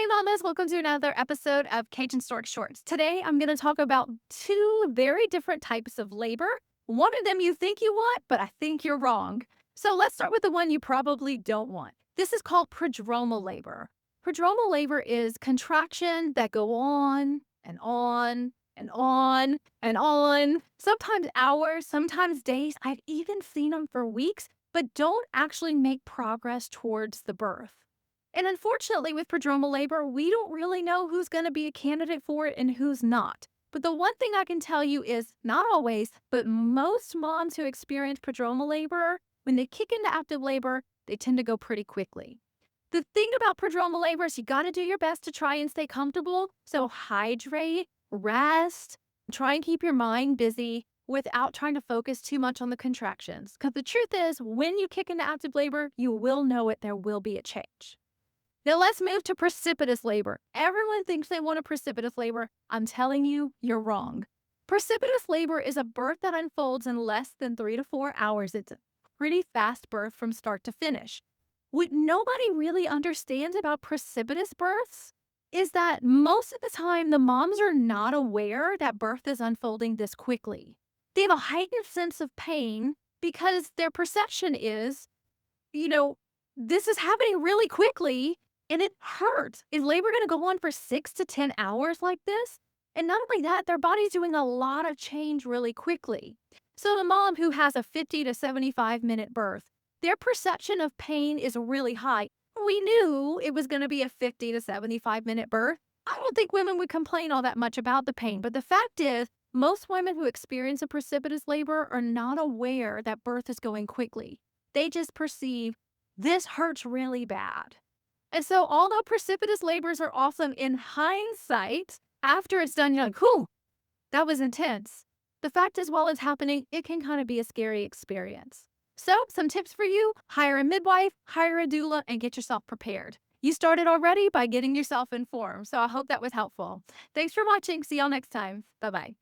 Hey mamas, welcome to another episode of Cajun Stork Shorts. Today I'm going to talk about two very different types of labor. One of them you think you want, but I think you're wrong. So let's start with the one you probably don't want. This is called prodromal labor. Prodromal labor is contraction that go on and on and on and on, sometimes hours, sometimes days. I've even seen them for weeks, but don't actually make progress towards the birth. And unfortunately, with prodromal labor, we don't really know who's going to be a candidate for it and who's not. But the one thing I can tell you is not always, but most moms who experience prodromal labor, when they kick into active labor, they tend to go pretty quickly. The thing about prodromal labor is you got to do your best to try and stay comfortable. So hydrate, rest, try and keep your mind busy without trying to focus too much on the contractions. Because the truth is, when you kick into active labor, you will know it. There will be a change. Now let's move to precipitous labor. Everyone thinks they want a precipitous labor. I'm telling you, you're wrong. Precipitous labor is a birth that unfolds in less than 3 to 4 hours. It's a pretty fast birth from start to finish. What nobody really understands about precipitous births is that most of the time the moms are not aware that birth is unfolding this quickly. They have a heightened sense of pain because their perception is, this is happening really quickly and it hurts. Is labor going to go on for 6 to 10 hours like this? And not only that, their body's doing a lot of change really quickly. So, a mom who has a 50 to 75-minute birth, their perception of pain is really high. We knew it was going to be a 50 to 75-minute birth. I don't think women would complain all that much about the pain. But the fact is, most women who experience a precipitous labor are not aware that birth is going quickly. They just perceive this hurts really bad. And so, although precipitous labors are awesome in hindsight, after it's done, you're like, whew, that was intense. The fact is, while it's happening, it can kind of be a scary experience. So, some tips for you: hire a midwife, hire a doula, and get yourself prepared. You started already by getting yourself informed. So, I hope that was helpful. Thanks for watching. See y'all next time. Bye bye.